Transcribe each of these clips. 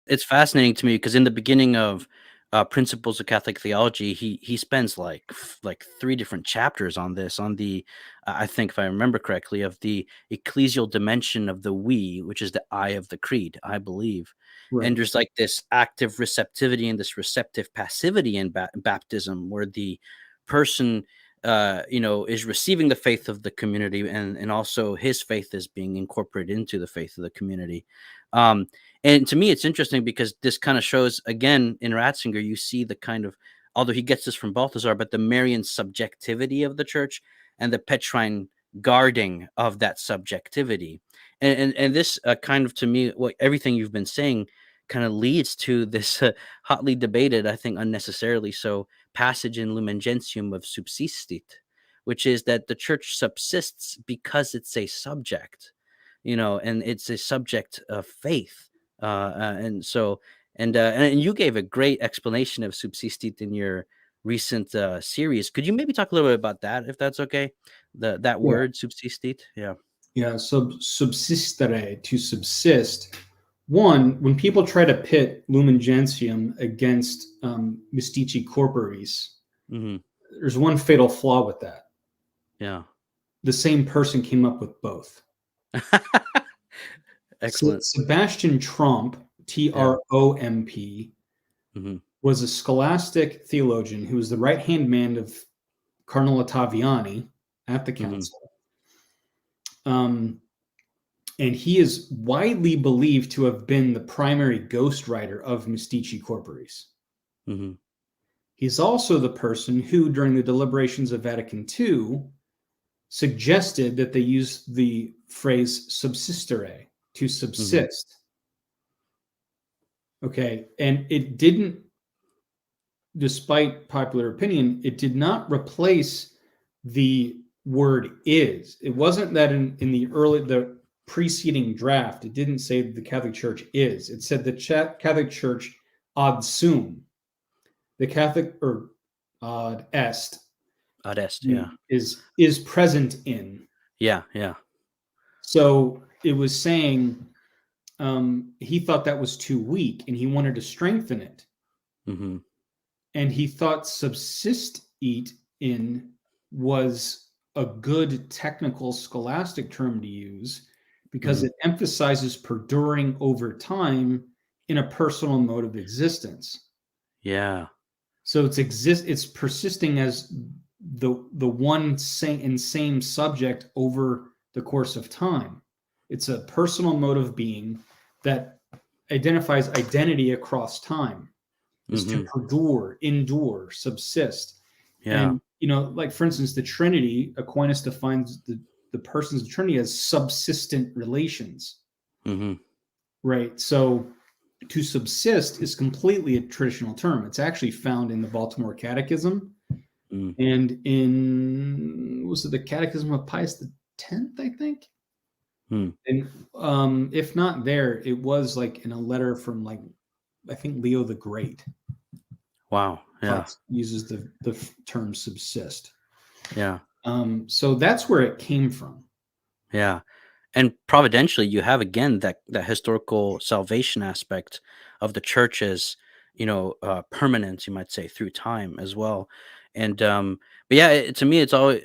it's fascinating to me because in the beginning of Principles of Catholic Theology, he spends like 3 different chapters on this, on the I think if I remember correctly, of the ecclesial dimension of the we, which is the I of the creed, I believe. And Right. there's like this active receptivity and this receptive passivity in baptism, where the person is receiving the faith of the community, and also his faith is being incorporated into the faith of the community. Um, and to me, it's interesting because this kind of shows again in Ratzinger, you see the kind of, although he gets this from Balthasar, but the Marian subjectivity of the church and the Petrine guarding of that subjectivity. And this kind of, to me, what everything you've been saying kind of leads to this hotly debated, I think unnecessarily so, passage in Lumen Gentium of SUBSISTIT, which is that the church subsists because it's a subject, and it's a subject of faith. And you gave a great explanation of subsistit in your recent series. Could you maybe talk a little bit about that, if that's okay? That Yeah. word subsistit. Yeah. Yeah. Subsistere, to subsist. One, when people try to pit Lumen Gentium against Mystici Corporis, Hmm. there's one fatal flaw with that. Yeah. The same person came up with both. Excellent. Sebastian Tromp, Yeah. Tromp, Hmm. was a scholastic theologian who was the right-hand man of Cardinal Ottaviani at the Hmm. council. And he is widely believed to have been the primary ghostwriter of Mystici Corporis. Hmm. He's also the person who, during the deliberations of Vatican II, suggested that they use the phrase subsistere, to subsist. Okay, and it didn't, despite popular opinion, it did not replace the word is. It wasn't that in the preceding draft, it didn't say the Catholic Church is. It said the Catholic Church ad sum. The Catholic, or ad est, Ad est. Yeah. is present in. Yeah. Yeah. So it was saying he thought that was too weak and he wanted to strengthen it. Hmm. And he thought subsistit in was a good technical scholastic term to use because it emphasizes perduring over time in a personal mode of existence. Yeah. So it's persisting as the one same subject over the course of time. It's a personal mode of being that identifies identity across time. Is to endure, subsist. Yeah. And, like, for instance, the Trinity, Aquinas defines the persons of the Trinity as subsistent relations. Hmm. Right? So to subsist is completely a traditional term. It's actually found in the Baltimore Catechism and in, was it the Catechism of Pius X, I think? And if not there, it was like in a letter from, like, I think Leo the Great. Wow. Yeah. Uses the term subsist. Yeah. So that's where it came from. Yeah. And providentially, you have again that historical salvation aspect of the church's, permanence, you might say, through time as well. And but yeah, to me, it's always,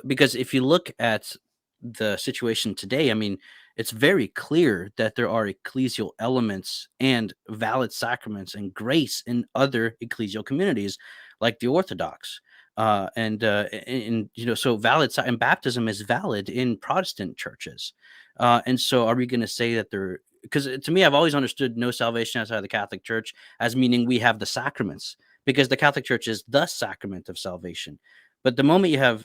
because if you look at the situation today, I mean, it's very clear that there are ecclesial elements and valid sacraments and grace in other ecclesial communities, like the Orthodox. So valid and baptism is valid in Protestant churches. And so are we going to say that there, because to me, I've always understood no salvation outside of the Catholic Church as meaning we have the sacraments, because the Catholic Church is the sacrament of salvation. But the moment you have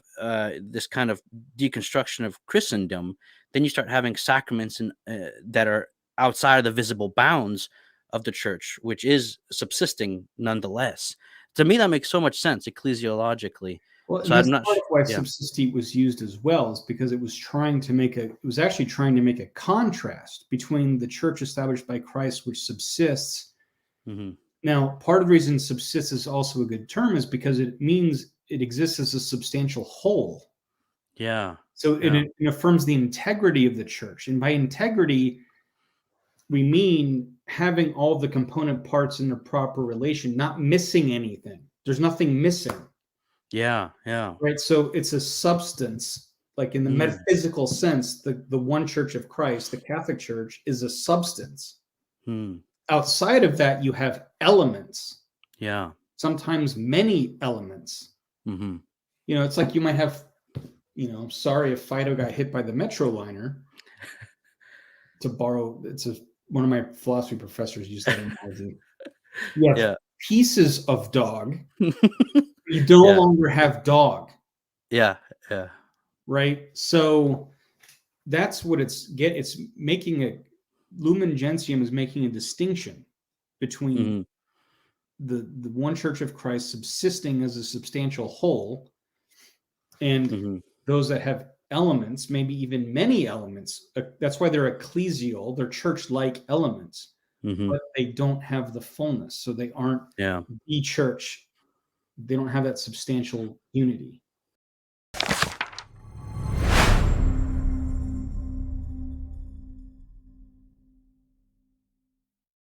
this kind of deconstruction of Christendom, then you start having sacraments that are outside of the visible bounds of the church, which is subsisting nonetheless. To me, that makes so much sense ecclesiologically. Well, and So that's I'm not part of why yeah. subsistit was used as well, is because it was actually trying to make a contrast between the church established by Christ, which subsists. Mm-hmm. Now, part of the reason subsists is also a good term is because it means it exists as a substantial whole. Yeah. So it affirms the integrity of the church. And by integrity, we mean having all the component parts in their proper relation, not missing anything. There's nothing missing. Yeah. Yeah. Right. So it's a substance, like in the metaphysical sense, the one church of Christ, the Catholic Church, is a substance. Outside of that, you have elements. Yeah. Sometimes many elements. Mm-hmm. You know, it's like you might have, you know, sorry if Fido got hit by the Metro liner. To borrow, one of my philosophy professors used that analogy. Yeah. Pieces of dog. You no longer have dog. Yeah. Yeah. Right. So that's what it's making a Lumen Gentium is making a distinction between the one Church of Christ subsisting as a substantial whole and those that have elements, maybe even many elements. That's why they're ecclesial, they're church-like elements, but they don't have the fullness. So they aren't the church. They don't have that substantial unity.